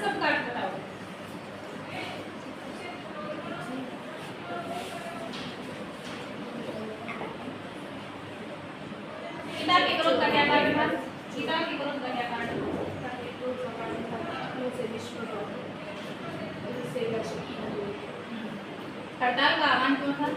सब काट बताओ। पिता के क्रोध का क्या कारण था? पिता के क्रोध का क्या कारण था? हड़ताल का आह्वान क्यों था?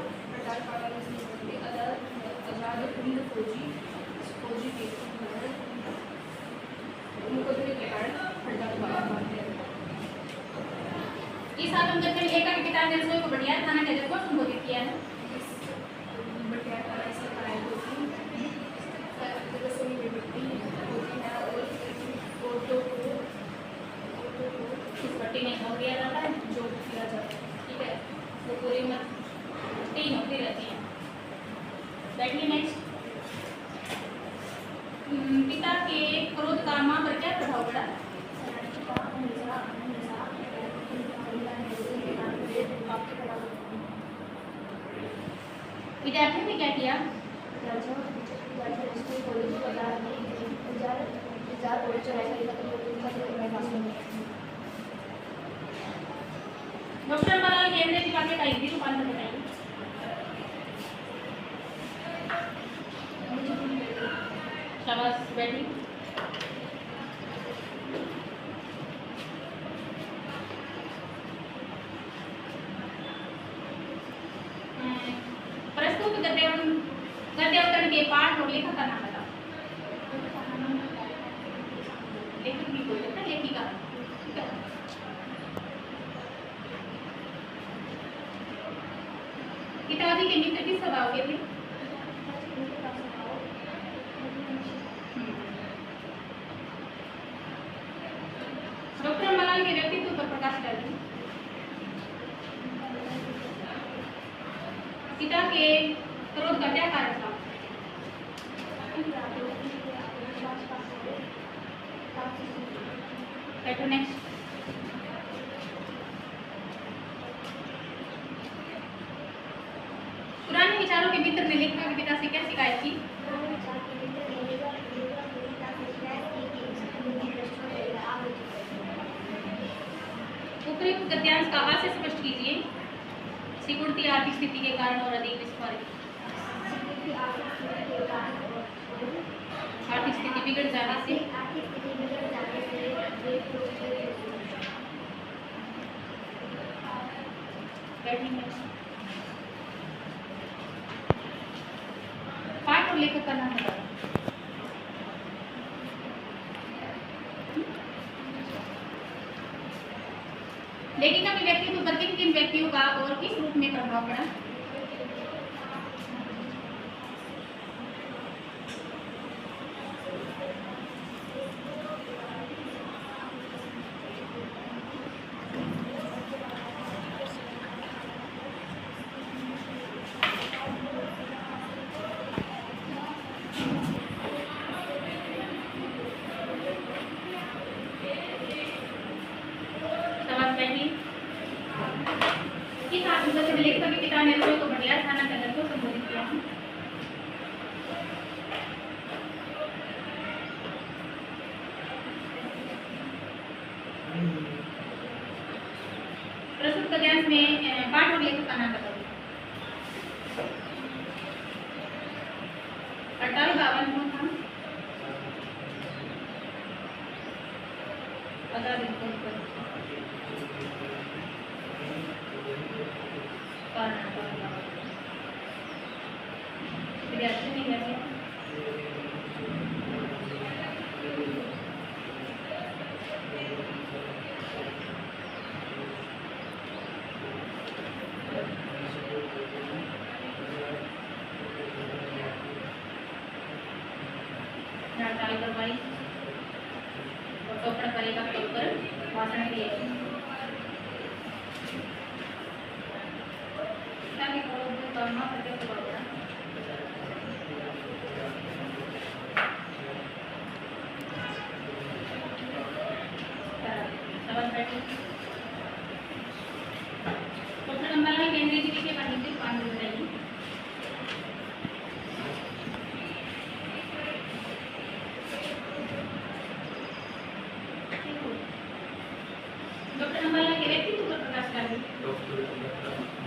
इस आत्मकथन में लेखक के पिता ने रसोई को बढ़िया खाना कहकर को संबोधित किया है। इस पट्टी में हो दिया जाता है जो किया जाता है, ठीक है, वो पूरी मत 3 होती रहती है। बैठिए नेक्स्ट। पिता के क्रोध का मां पर क्या प्रभाव पड़ा? विद्यार्थी ने क्या किया? डॉक्टर मलाल की अंग्रेजी वाक्य का हिंदी रूपांतर बताइए। शाबाश, बैठी। प्रस्तुत गद्यावतरण के पाठ और लेखक का नाम बताओ। लेखक भी बोल सकते हैं, लेखिका। ठीक है, पिताजी के मित्र किस स्वभाव के थे? डॉक्टर मलाल के व्यक्तित्व पर प्रकाश डालिए। पिता के क्रोध का क्या कारण था? बैठो नेक्स्ट। पुराने विचारों के मित्र ने लेखक के पिता से क्या शिकायत की? उपयुक्त गद्यांश का आशय स्पष्ट कीजिए। सिकुड़ती आर्थिक स्थिति के कारण और अधिक विस्फोरित आर्थिक स्थिति बिगड़ जाने से पाठ और लेखक का नाम बताओ। लेखिका के व्यक्तित्व पर किन किन व्यक्तियों का और किस रूप में प्रभाव पड़ा? लेखक के पिता ने रसोई को बढ़िया खाना कहकर को संबोधित किया। प्रस्तुत गद्यांश में पाठ और लेखक का नाम बताओ। हड़ताल का आह्वान कौन था? बता दो। विद्यार्थी नहीं है हड़ताल करवाई और टोकरा करेगा पर भाषण दिए। अंग्रेजी विषय पर हिंदी रूपांतर बताइए।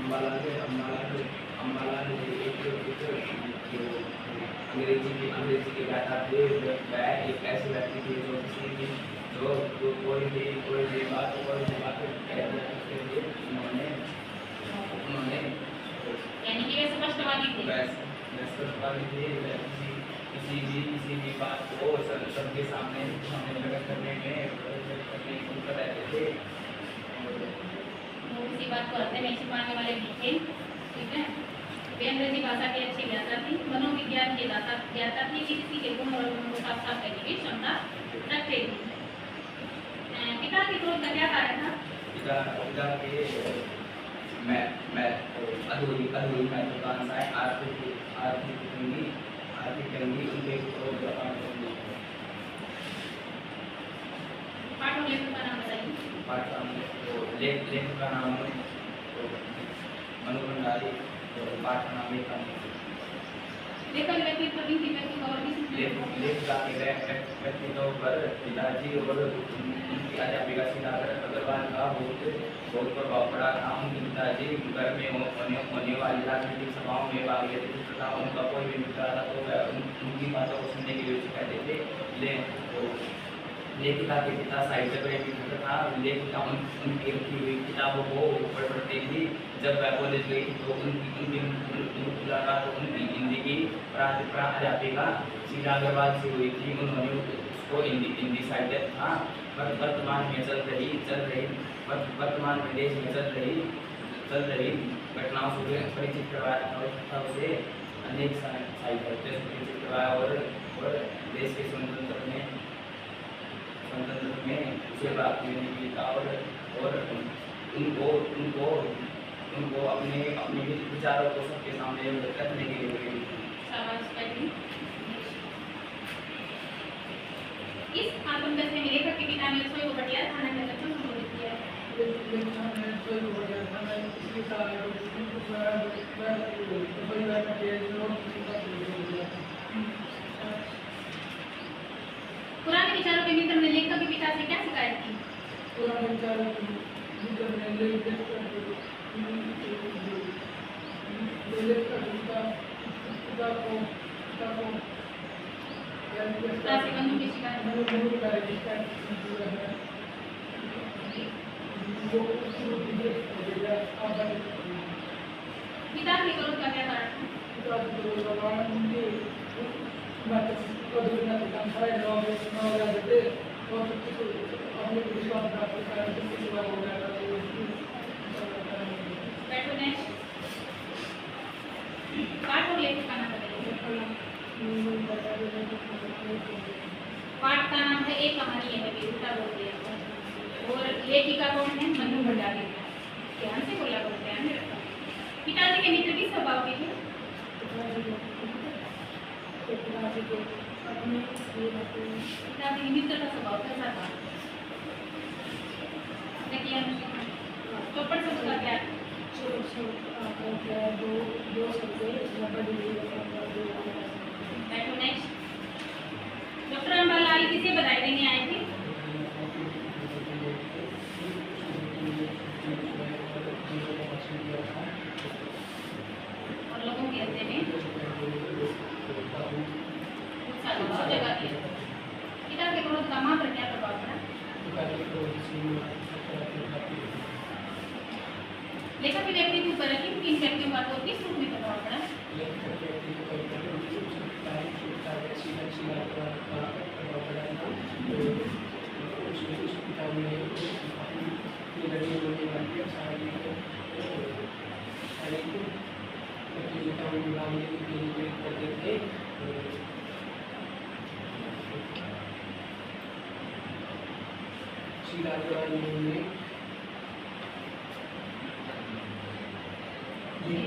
अम्बाला में एक अंग्रेजी के ज्ञाता थे। वह एक ऐसे व्यक्ति थे जो किसी भी जो कोई भी बात कह सकते थे। उन्होंने यानी कि वे स्पष्टवादी थे। किसी भी बात को सबके सामने प्रकट करने में उनका रहते थे। वो किसी बात को हृदय में छिपाने वाले भी थे। ठीक है। वे अंग्रेजी भाषा के अच्छे ज्ञाता थी, मनोविज्ञान के ज्ञाता थी, किसी के गुण और गुणों को साफ साफ करने की क्षमता रखते थे। पिता के क्रोध का क्या कारण था? पिता के मैं अधूरी महत्वाकांक्षाएं आर्थिक तंगी उनके क्रोध का कारण थी। पाठ और लेखक का नाम बताइए। लेखक का नाम मनु भंडारी और पाठ का नाम लेखक व्यक्तित्व पर पिताजी और उनकी अध्यापिका सीताकर अग्रवाल का बहुत प्रभाव पड़ा था। उनके पिताजी घर में होने वाली राजनीतिक सभाओं में भाग लेते थे तथा उनका कोई भी मित्र आता तो वह उनकी बातों को सुनने के लिए कहते थे। लेखिका के पिता साहित्य प्रेमी तथा लेखिका उनकी लिखी हुई किताबों को पढ़ती थी। जब वह कॉलेज गई तो उनकी मुलाकात उनकी हिंदी की प्राध्यापिका सीता अग्रवाल से हुई थी। उन्होंने उसको हिंदी साहित्य था वर्तमान में देश में चल रही घटनाओं से परिचित करवाया उसे अनेक साहित्य परिचित करवाया और देश के स्वतंत्र में उसे बात लेने की था और उनको अपने विचारों को सबके सामने रखने के लिए। इस आत्मकथा में लेखक के पिता ने रसोई को बटिया खाना का लक्ष्य संबोधित किया है। पुराने विचारों के मित्र ने लेखक के पिता से क्या शिकायत की? पुराने विचारों के मित्र ने लेखक पिता के क्रोध का क्या कारण? पाठ और लेखक का नाम बताइए। पाठ का नाम है एक कहानी है बेटा बोलते हैं और लेखिका कौन है? मनु भंडारी। ध्यान से बोला करो, ध्यान में रखो। पिताजी के मित्र किस स्वभाव के थे? पिताजी के मित्र का स्वभाव कैसा था? चौपड़ शब्द का क्या? नेक्स्ट। डॉक्टर अम्बालाल किसे बधाई देने आए थे? और लोगों के हृदय में उत्साह जगा दिया। पिता के क्रोध का मां पर क्या प्रभाव पड़ा? लेखक के व्यक्तित्व पर किन व्यक्तियों का तो किस रूप में प्रभाव पड़ा?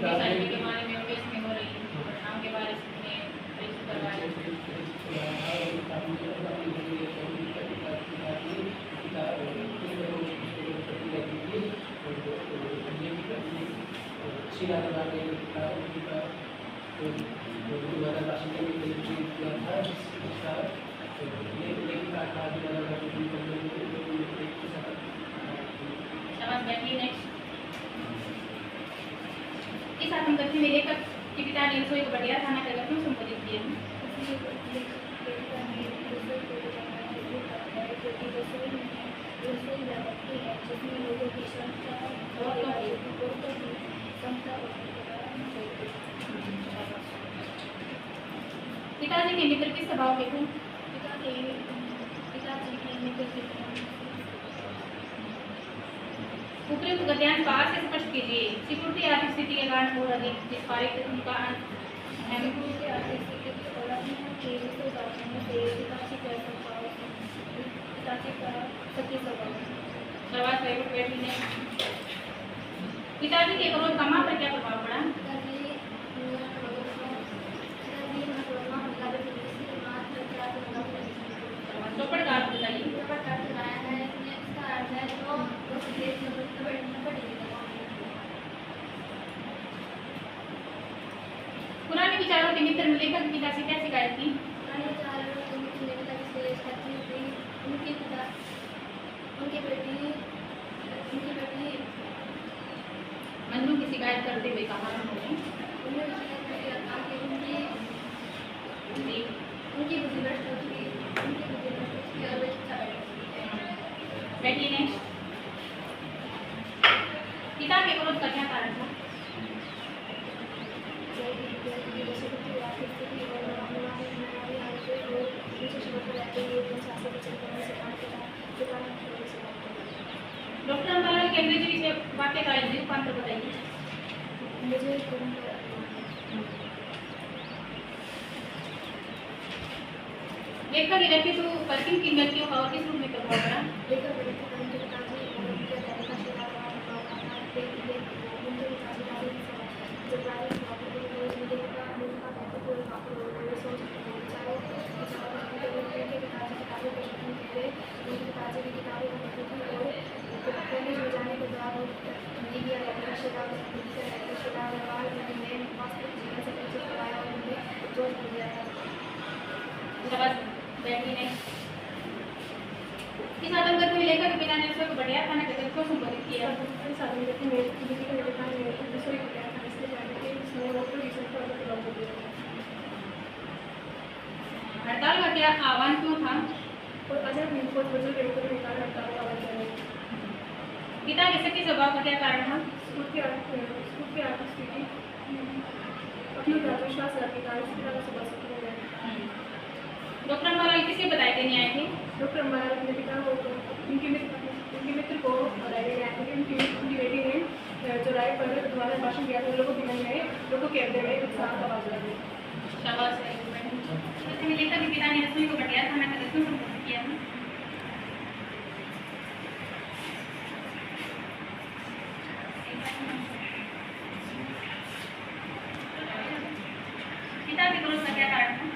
साहित्य के बारे में अभ्यास में हो रही घटनाओं के बारे में परिचित करवाया। शाबाश, बैठिए। नेक्स्ट। खत्म करके में लेखक के पिता ने रसोई को बढ़िया खाना कहकर क्यों संबोधित किया? पिताजी के मित्र किस स्वभाव के थे? उपयुक्त गद्यांश बाहर से स्पष्ट कीजिए। सिक्योरिटी आर्थिक स्थिति के कारण और अधिक जिस उनका पिताजी के क्रोध का मां पर क्या प्रभाव पड़ा? चौपड़ का अर्थ बताइए। पुराने विचारों के मित्र ने लेखक के पिता से क्या शिकायत की? मंजू की शिकायत करते हुए कहा उन्होंने बैठिए। नेक्स्ट, पिता के क्रोध का क्या कारण था? डॉक्टर अंबालाल के अंग्रेजी विषय वाक्य का रूपांतर बताइए। लेखक के व्यक्तित्व पर किन किन व्यक्तियों का और किस रूप में प्रभाव पड़ा? बैठिए। इस आतंक में लेकर बिना ने को बढ़िया खाना कहकर क्यों संबोधित किया? हड़ताल का क्या आह्वान क्यों था? पिता के सच्चे स्वभाव का क्या कारण था? डॉक्टर अंबालाल किसे बताए देने आए थे? डॉक्टर अंबालाल अपने पिता को उनके मित्र को बताए देने आए थे। उनकी बेटी ने जो राय पर द्वारा भाषण दिया था, लोगों के मन में, लोगों के हृदय में उत्साह का आवाज लगी। शाबाश है। जैसे लेखक के पिता ने रसोई को बढ़िया खाना कहकर क्यों संबोधित किया? पिता के क्रोध का क्या कारण था?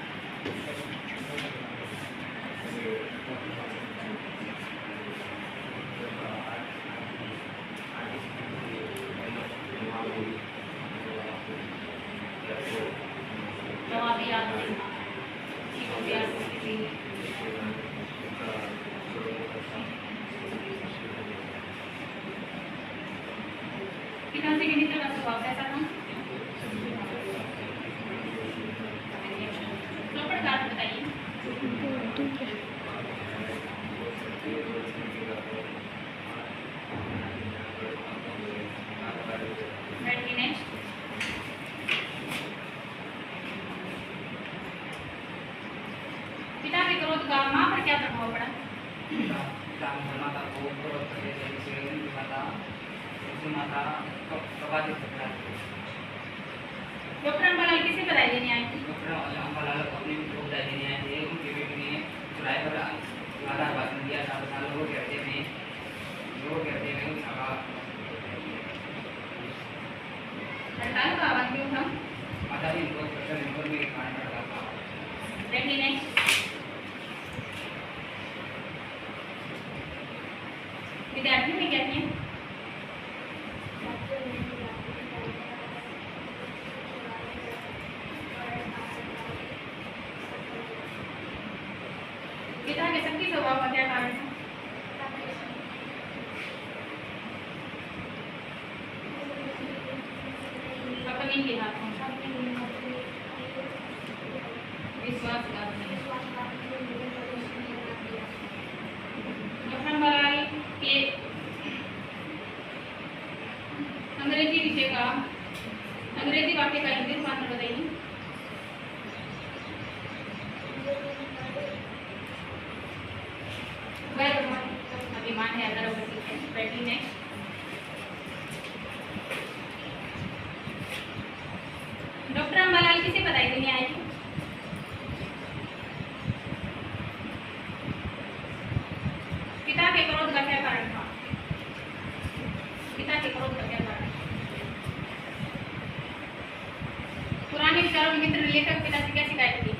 पिताजी के मित्र का स्वभाव कैसा था? चौपड़ का अर्थ बताइए। बैठिए। नेक्स्ट, पिता के क्रोध का मां पर क्या प्रभाव पड़ा? डॉक्टर अंबालाल किसे बधाई देने आए थे? डॉक्टर अंबालाल अपने मित्र को बधाई देने आए थे। उनकी बेटी ने चुराई पर आधार भाषण दिया था। लोगों के हृदय में हड़ताल का आह्वान क्यों था? विद्यार्थियों ने क्या किया? पिता के शक्ति स्वभाव का क्या कारण है? अपनी के हाथों विश्वासघात नहीं। जोखमबाजी के अंग्रेजी विषय का अंग्रेजी वाक्य का हिंदी रूपांतर बताइए। अभिमान है अगर बैठी नेक्स्ट। डॉक्टर अम्बालाल किसे बताई देनी आएगी? पिता के क्रोध का क्या कारण था? पिता के क्रोध का क्या कारण? पुराने विचारों में मित्र लेखक पिता से क्या शिकायत की?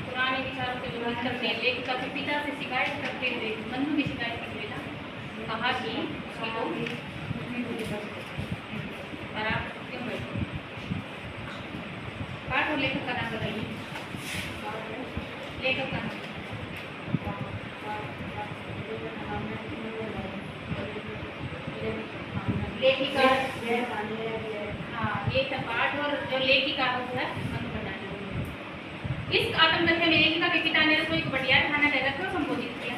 पुराने विचारों से जो बात करते हैं लेखक अपने पिता से शिकायत करते हुए बंधु की शिकायत करते हुए कहा कि उसकी को पर आप क्यों बैठे? पाठ और लेखक का नाम बताइए। लेखक का नाम। लेखिका। हाँ ये था पाठ और जो लेखिका होता है इस आत्मकथा में लेखिका के पिता ने रसोई को बटियार खाना कहकर क्यों संबोधित किया?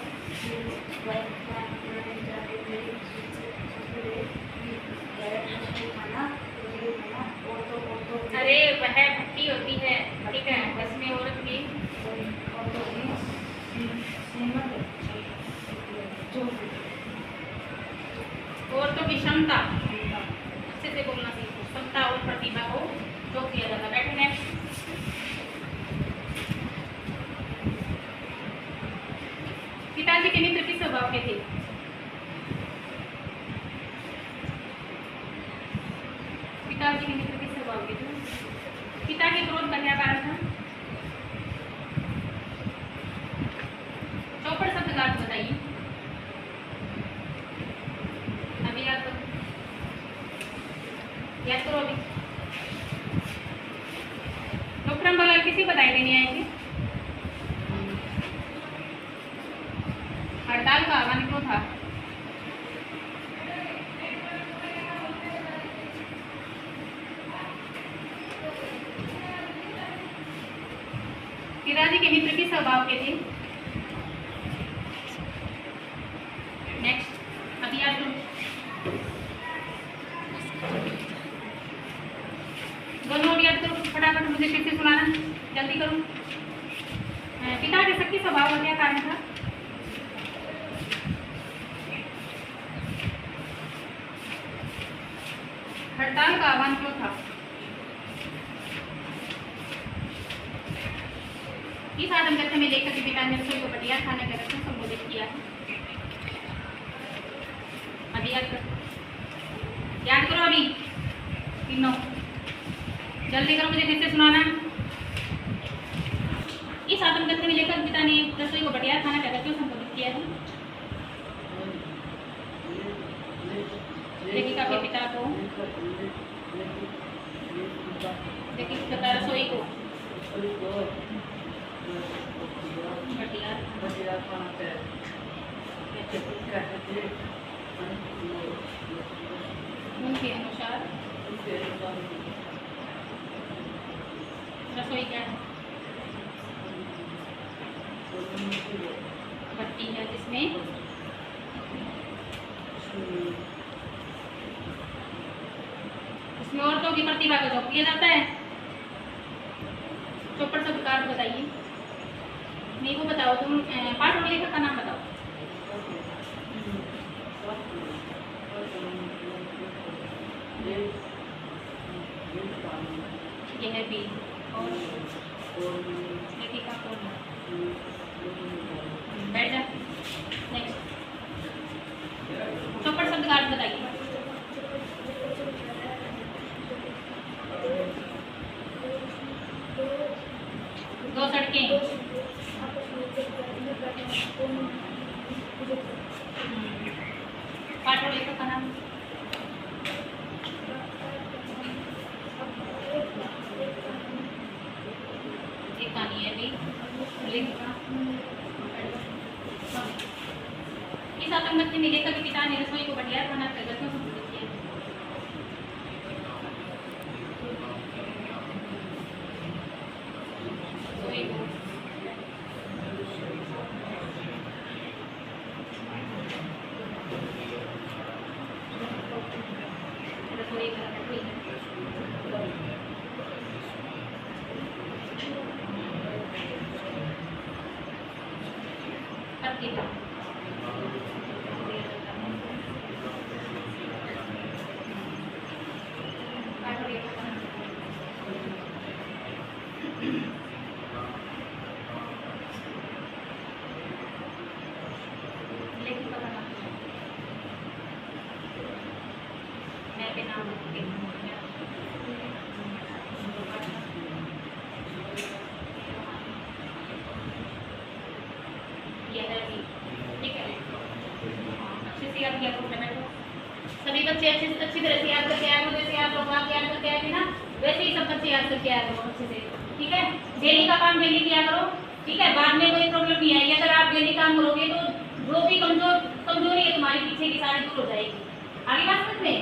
अरे वह भट्टी होती है, ठीक है, इसमें औरत की औरतों की क्षमता अच्छे से बोलना सीखो, क्षमता और प्रतिभा को जो किया जाता। बैठे नेक्स्ट। पिताजी के मित्र किस स्वभाव के थे? पिताजी के मित्र किस स्वभाव के थे? पिता के क्रोध का क्या कारण था? चौपड़ शब्द का अर्थ बताइए। अभी याद करो अभी। डॉक्टर अम्बालाल किसी बताई देनी आएगी? हड़ताल का आह्वान क्यों था? पिताजी के मित्र किस स्वभाव के थे? नेक्स्ट। अभी याद करो। दोनों याद करो फटाफट, मुझे फिर से सुनाना, जल्दी करो। पिता के शक्ति स्वभाव का क्या कारण था? हड़ताल का आह्वान क्यों था? इस आत्मकथा में लेखक के पिता ने रसोई को बटियार खाने का क्यों संबोधित किया? अभी याद करो अभी तीनों, जल्दी करो, मुझे फिर से सुनाना। इस आत्मकथा में लेखक पिता ने रसोई को बटियार खाना कहकर क्यों संबोधित किया है? लेखिका के पिता को लेखिका रसोई को उनके अनुसार रसोई क्या है? भट्टी है जिसमें इसमें औरतों की प्रतिभा का जॉब किया जाता है। चौपड़ शब्द का अर्थ बताइए। नहीं वो बताओ तुम, पाठ और लेखक का नाम बताओ। यह है बी और लेखिका कौन है? बैठ जा। नेक्स्ट। चौपड़ शब्द का अर्थ बताइए। दो सड़कें। पाठ और लेखक का नाम। साथ मत मिले कभी पिता ने रसोई को बढ़िया खाना कर क्यों संबोधित किया? रसोई को रसोई का सभी बच्चे अच्छी तरह से याद करके आए हो, जैसे आप लोग वाक्य याद करके आए थे ना, वैसे ही सब बच्चे याद करके आए हो अच्छे से, ठीक है। डेली का काम डेली किया करो, ठीक है। बाद में कोई प्रॉब्लम नहीं आएगी। अगर आप डेली काम करोगे तो जो भी कमजोरी है तुम्हारी पीछे की सारी दूर हो जाएगी। आगे बात समझ में?